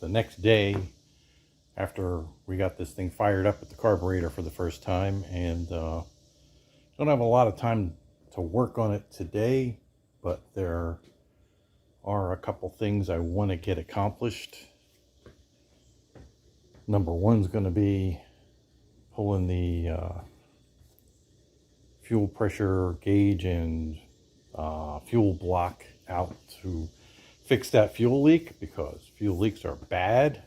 the next day after we got this thing fired up at the carburetor for the first time, and don't have a lot of time to work on it today, but there are a couple things I want to get accomplished. Number one's going to be pulling the fuel pressure gauge and fuel block out to fix that fuel leak, because fuel leaks are bad.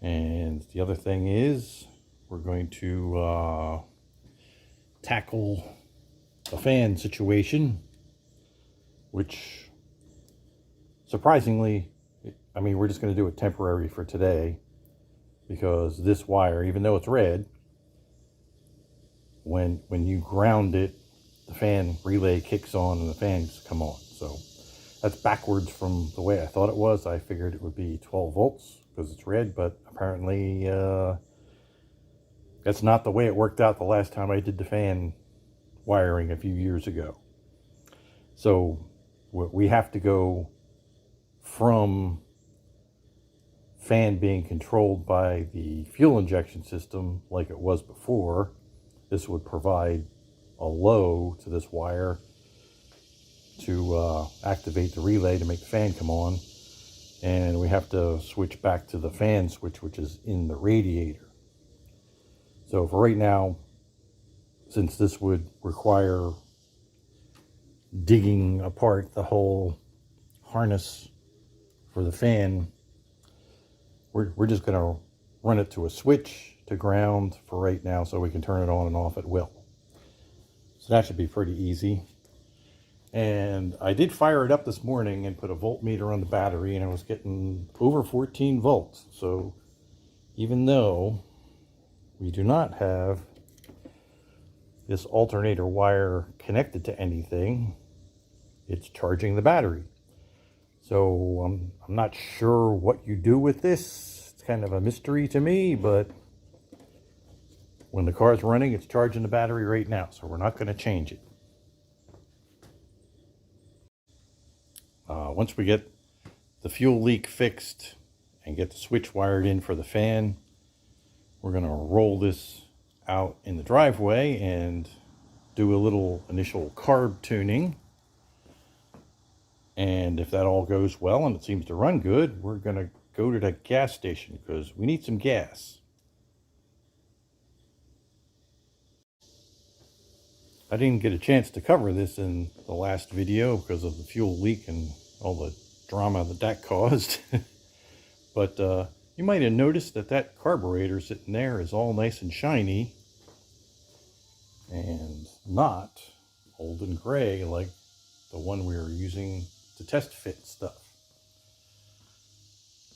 And the other thing is we're going to tackle the fan situation, which surprisingly, I mean, we're just going to do it temporary for today, because this wire, even though it's red, when you ground it, the fan relay kicks on and the fans come on. So that's backwards from the way I thought it was. I figured it would be 12 volts because it's red, but apparently that's not the way it worked out the last time I did the fan wiring a few years ago. So we have to go from fan being controlled by the fuel injection system like it was before. This would provide a low to this wire to activate the relay to make the fan come on. And we have to switch back to the fan switch, which is in the radiator. So for right now, since this would require digging apart the whole harness for the fan, we're just going to run it to a switch to ground for right now, so we can turn it on and off at will. So that should be pretty easy. And I did fire it up this morning and put a voltmeter on the battery, and I was getting over 14 volts. So even though we do not have this alternator wire connected to anything, it's charging the battery. So I'm not sure what you do with this. It's kind of a mystery to me, but when the car's running, it's charging the battery right now, so we're not going to change it. Once we get the fuel leak fixed and get the switch wired in for the fan, we're going to roll this out in the driveway and do a little initial carb tuning. And if that all goes well and it seems to run good, we're going to go to the gas station because we need some gas. I didn't get a chance to cover this in the last video because of the fuel leak and all the drama that caused. But you might have noticed that that carburetor sitting there is all nice and shiny and not old and gray like the one we were using to test fit stuff.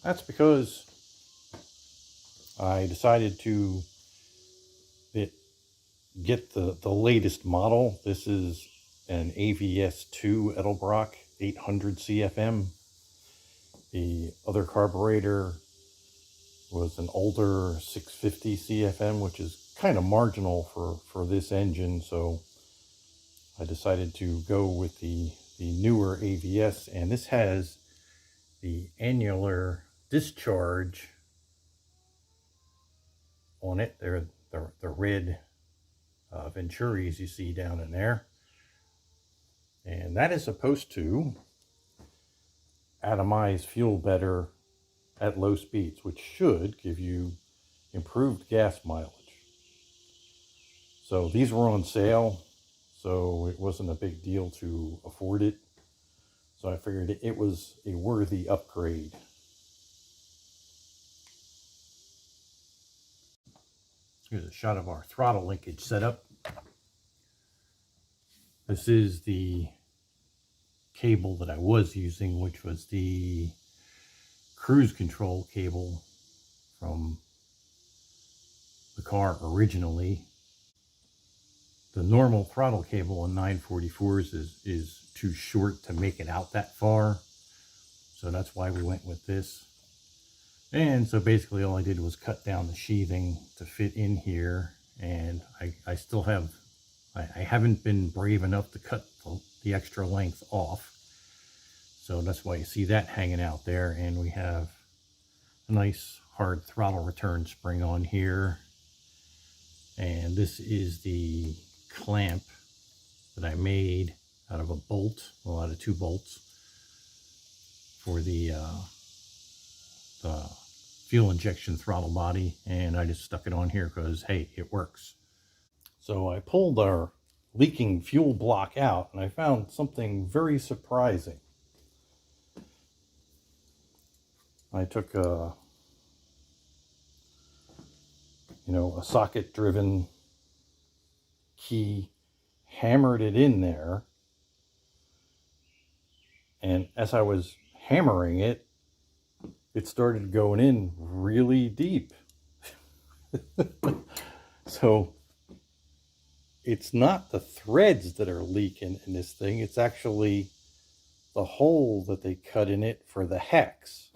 That's because I decided to get the latest model. This is an AVS2 Edelbrock 800 CFM. The other carburetor was an older 650 CFM, which is kind of marginal for this engine. So I decided to go with the newer AVS, and this has the annular discharge on it. They're the red Venturis you see down in there, and that is supposed to atomize fuel better at low speeds, which should give you improved gas mileage. So these were on sale, so it wasn't a big deal to afford it. So I figured it was a worthy upgrade. Here's a shot of our throttle linkage setup. This is the cable that I was using, which was the cruise control cable from the car originally. The normal throttle cable on 944s is too short to make it out that far. So that's why we went with this. And so basically all I did was cut down the sheathing to fit in here. And I still have, I haven't been brave enough to cut the extra length off. So that's why you see that hanging out there. And we have a nice hard throttle return spring on here. And this is the clamp that I made out of a bolt, well, out of 2 bolts for the fuel injection throttle body. And I just stuck it on here because, hey, it works. So I pulled our leaking fuel block out and I found something very surprising. I took a socket driven key, hammered it in there, and as I was hammering it, it started going in really deep. So it's not the threads that are leaking in this thing, it's actually the hole that they cut in it for the hex.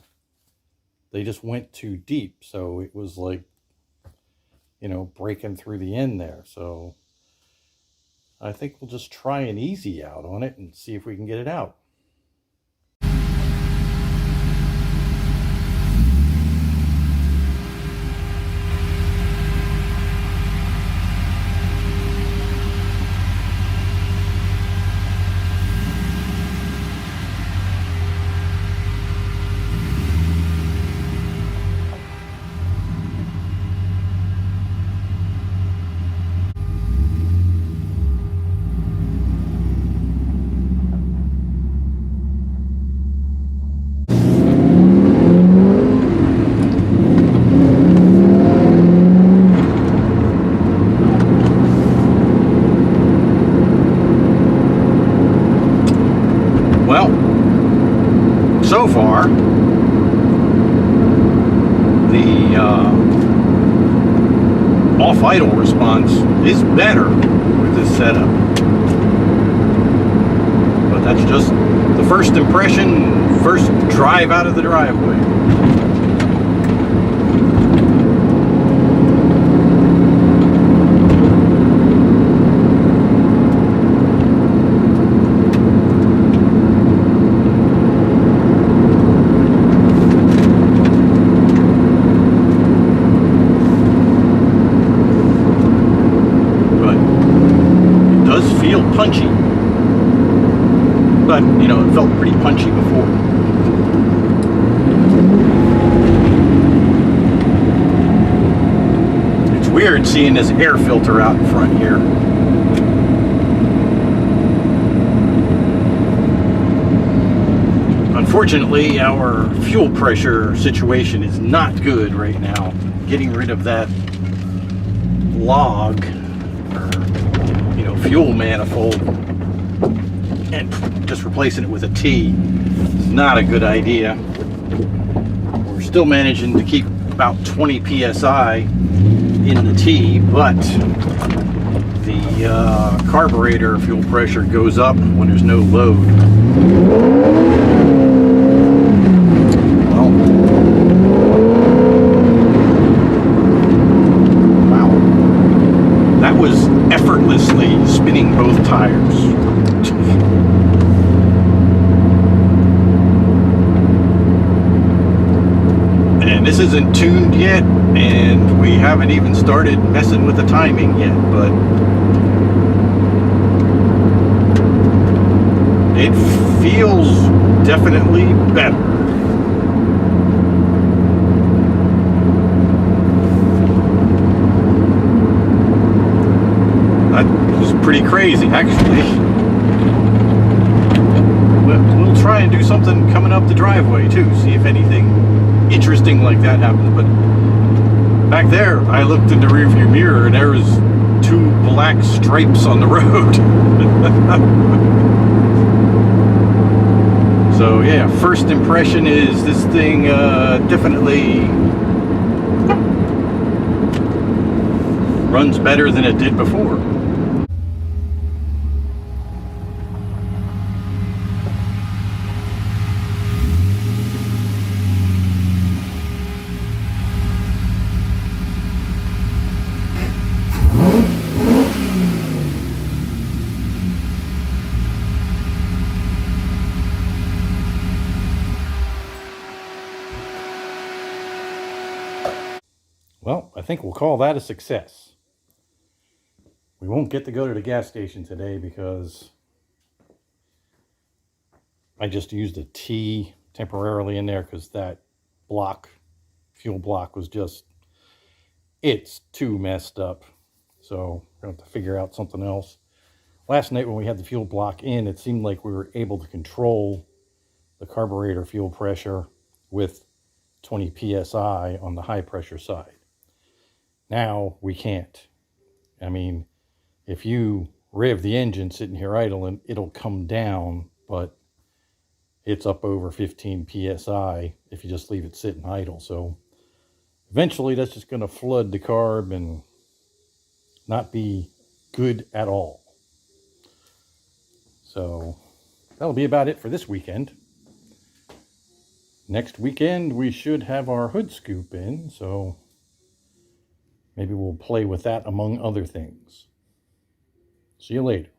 They just went too deep, so it was like, breaking through the end there. So I think we'll just try an easy out on it and see if we can get it out. So far, the off-idle response is better with this setup. But that's just the first impression, first drive out of the driveway. Punchy, but it felt pretty punchy before. It's weird seeing this air filter out in front here. Unfortunately, our fuel pressure situation is not good right now. Getting rid of that log, fuel manifold, and just replacing it with a T is not a good idea. We're still managing to keep about 20 psi in the T, but the carburetor fuel pressure goes up when there's no load. Effortlessly spinning both tires. And this isn't tuned yet, and we haven't even started messing with the timing yet, but it feels definitely better. Pretty crazy, actually. We'll try and do something coming up the driveway too, see if anything interesting like that happens. But back there, I looked in the rearview mirror and there was 2 black stripes on the road. So yeah, first impression is this thing definitely runs better than it did before. Well, I think we'll call that a success. We won't get to go to the gas station today because I just used a T temporarily in there because that fuel block was just, it's too messed up. So we're going to have to figure out something else. Last night when we had the fuel block in, it seemed like we were able to control the carburetor fuel pressure with 20 psi on the high pressure side. Now we can't. I mean, if you rev the engine sitting here idling, it'll come down, but it's up over 15 psi if you just leave it sitting idle. So eventually that's just going to flood the carb and not be good at all. So that'll be about it for this weekend. Next weekend we should have our hood scoop in, so maybe we'll play with that among other things. See you later.